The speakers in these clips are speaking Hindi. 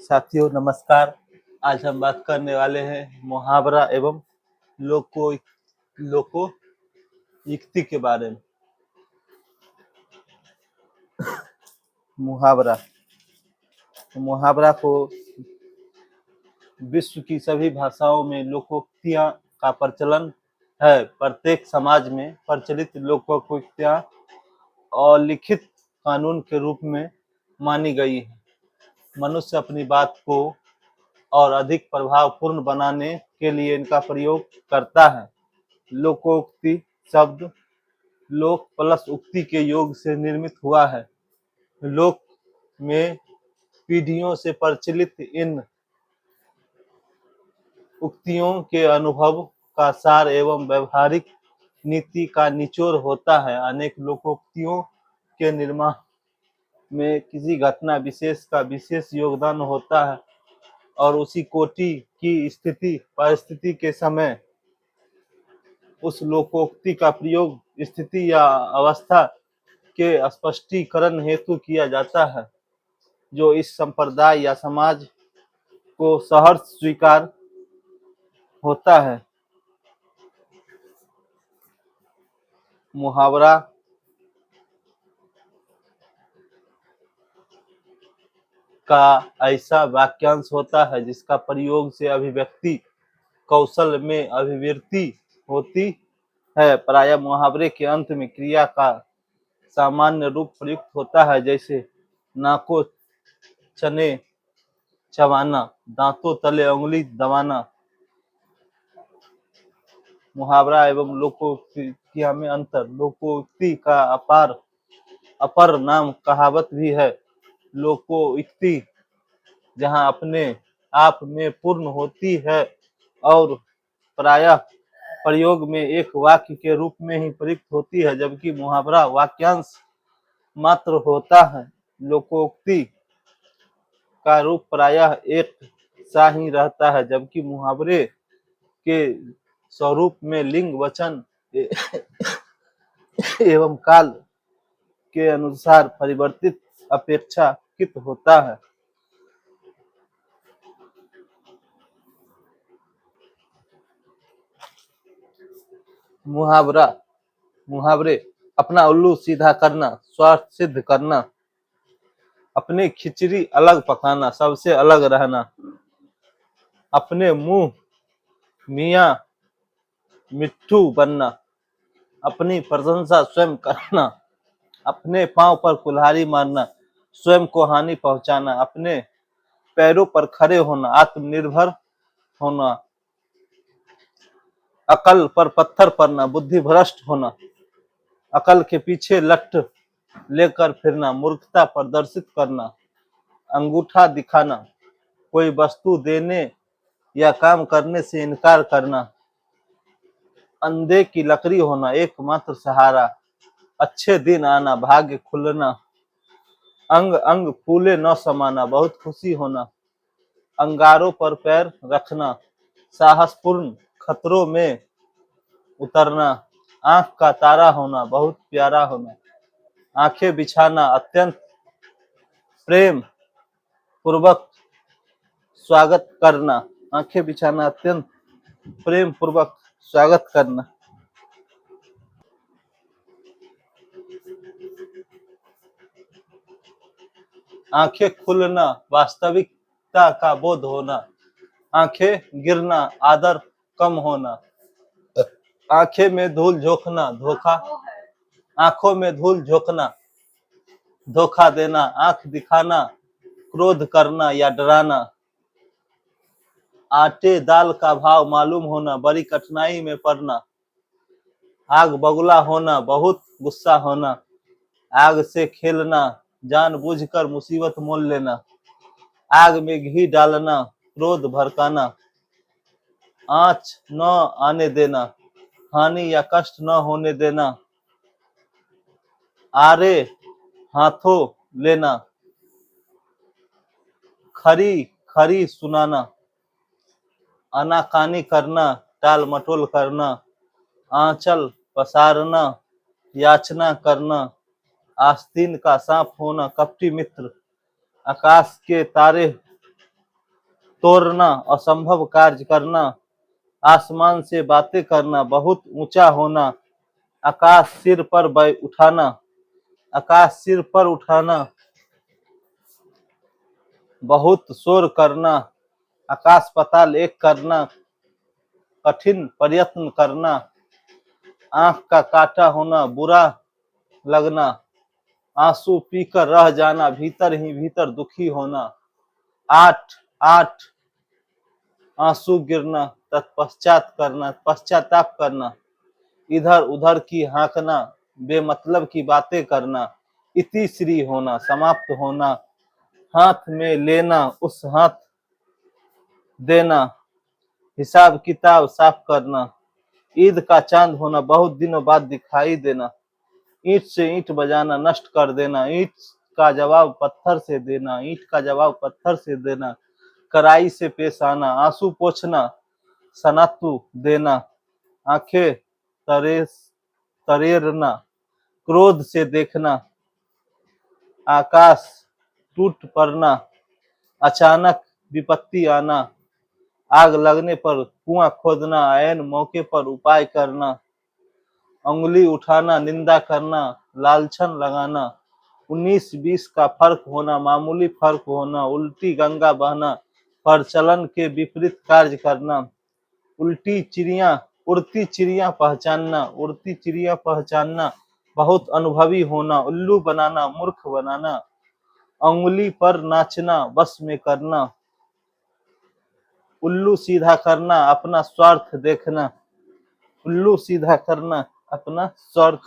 साथियों नमस्कार। आज हम बात करने वाले हैं मुहावरा एवं लोको लोकोक्ति के बारे में। मुहावरा मुहावरा को विश्व की सभी भाषाओं में लोकोक्तियां का प्रचलन है। प्रत्येक समाज में प्रचलित लोकोक्तियां और लिखित कानून के रूप में मानी गई है। मनुष्य अपनी बात को और अधिक प्रभावपूर्ण बनाने के लिए इनका प्रयोग करता है। लोकोक्ति शब्द लोक प्लस उक्ति के योग से निर्मित हुआ है। लोक में पीढ़ियों से प्रचलित इन उक्तियों के अनुभव का सार एवं व्यवहारिक नीति का निचोड़ होता है। अनेक लोकोक्तियों के निर्माण में किसी घटना विशेष का विशेष योगदान होता है और उसी कोटि की स्थिति परिस्थिति के समय उस लोकोक्ति का प्रयोग स्थिति या अवस्था के स्पष्टीकरण हेतु किया जाता है, जो इस संप्रदाय या समाज को सहर्ष स्वीकार होता है। मुहावरा का ऐसा वाक्यांश होता है जिसका प्रयोग से अभिव्यक्ति कौशल में अभिवृद्धि होती है। प्रायः मुहावरे के अंत में क्रिया का सामान्य रूप प्रयुक्त होता है, जैसे नाको चने चबाना, दांतों तले उंगली दबाना। मुहावरा एवं लोकोक्ति में अंतर। लोकोक्ति का अपर नाम कहावत भी है। लोकोक्ति जहां अपने आप में पूर्ण होती है और प्रायः प्रयोग में एक वाक्य के रूप में ही प्रयुक्त होती है, जबकि मुहावरा वाक्यांश मात्र होता है। लोकोक्ति का रूप प्रायः एक सा ही रहता है, जबकि मुहावरे के स्वरूप में लिंग वचन एवं काल के अनुसार परिवर्तित अपेक्षाकृत होता है। मुहावरे अपना उल्लू सीधा करना, स्वार्थ सिद्ध करना, अपनी खिचड़ी अलग पकाना, सबसे अलग रहना, अपने मुंह मियां मिट्ठू बनना, अपनी प्रशंसा स्वयं करना, अपने पांव पर कुल्हाड़ी मारना, स्वयं को हानि पहुंचाना, अपने पैरों पर खड़े होना, आत्मनिर्भर होना, अकल पर पत्थर पड़ना, बुद्धि भ्रष्ट होना, अकल के पीछे लठ लेकर फिरना, मूर्खता प्रदर्शित करना, अंगूठा दिखाना, कोई वस्तु देने या काम करने से इनकार करना, अंधे की लकड़ी होना, एकमात्र सहारा, अच्छे दिन आना, भाग्य खुलना, अंग अंग फूले न समाना, बहुत खुशी होना, अंगारों पर पैर रखना, साहसपूर्ण खतरों में उतरना, आंख का तारा होना, बहुत प्यारा होना, आंखें बिछाना, अत्यंत प्रेम पूर्वक स्वागत करना, आंखें बिछाना, अत्यंत प्रेम पूर्वक स्वागत करना, आंखें खुलना, वास्तविकता का बोध होना, आंखें गिरना, आदर कम होना, आंखें में धूल झोंकना, आंखों में धूल झोंकना, धोखा देना, आंख दिखाना, क्रोध करना या डराना, आटे दाल का भाव मालूम होना, बड़ी कठिनाई में पड़ना, आग बगुला होना, बहुत गुस्सा होना, आग से खेलना, जानबूझकर मुसीबत मोल लेना, आग में घी डालना, क्रोध भड़काना, आंच न आने देना, हानि या कष्ट न होने देना, आरे हाथों लेना, खरी खरी सुनाना, आनाकानी करना, टाल मटोल करना, आंचल पसारना, याचना करना, आस्तीन का सांप होना, कपटी मित्र, आकाश के तारे तोड़ना, असंभव कार्य करना, आसमान से बातें करना, बहुत ऊंचा होना, आकाश सिर पर उठाना, आकाश सिर पर उठाना, बहुत शोर करना, आकाश पाताल एक करना, कठिन प्रयत्न करना, आंख का काटा होना, बुरा लगना, आंसू पीकर रह जाना, भीतर ही भीतर दुखी होना, आठ आठ आंसू गिरना, पश्चाताप करना, इधर उधर की हाँकना, बेमतलब की बातें करना, इति श्री होना, समाप्त होना, हाथ में लेना, उस हाथ देना, हिसाब किताब साफ करना, ईद का चांद होना, बहुत दिनों बाद दिखाई देना, ईंट से ईंट बजाना, नष्ट कर देना, ईंट का जवाब पत्थर से देना, ईंट का जवाब पत्थर से देना, कड़ाई से पेश आना, आंसू पोंछना, सनातु देना, आंखें तरेरना, क्रोध से देखना, आकाश टूट पड़ना, अचानक विपत्ति आना, आग लगने पर कुआं खोदना, ऐन मौके पर उपाय करना, उंगली उठाना, निंदा करना, लालछन लगाना, 19-20 का फर्क होना, मामूली फर्क होना, उल्टी गंगा बहना, प्रचलन के विपरीत कार्य करना, उड़ती चिड़िया पहचानना, उड़ती चिड़िया पहचानना, बहुत अनुभवी होना, उल्लू बनाना, मूर्ख बनाना, उंगली पर नाचना, बस में करना, उल्लू सीधा करना, अपना स्वार्थ देखना, उल्लू सीधा करना, अपना स्वार्थ।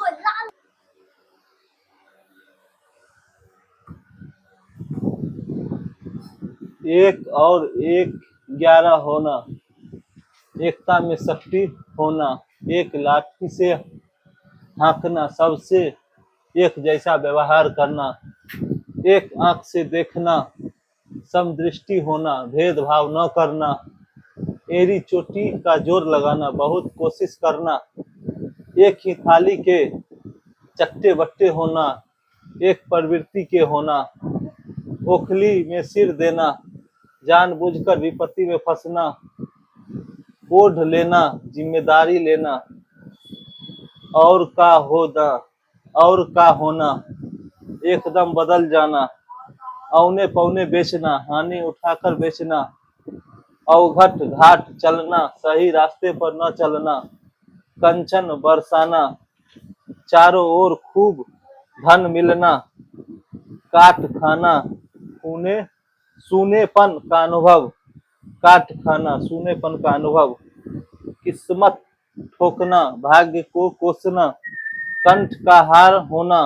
एक और एक 11 होना, एकता में शक्ति होना, एक लाठी से हाँकना, सबसे एक जैसा व्यवहार करना, एक आंख से देखना, समदृष्टि होना, भेदभाव न करना, एड़ी चोटी का जोर लगाना, बहुत कोशिश करना, एक ही थाली के चट्टे बट्टे होना, एक प्रवृत्ति के होना, ओखली में सिर देना, जानबूझकर विपत्ति में फंसना, ओढ़ लेना, जिम्मेदारी लेना, और का होना, एकदम बदल जाना, औने पौने बेचना, हानि उठाकर बेचना, अवघट घाट चलना, सही रास्ते पर न चलना, कंचन बरसाना, चारों ओर खूब धन मिलना, काट खाना, सूनेपन का अनुभव, काट खाना, सूनेपन का अनुभव, किस्मत ठोकना, भाग्य को कोसना, कंठ का हार होना,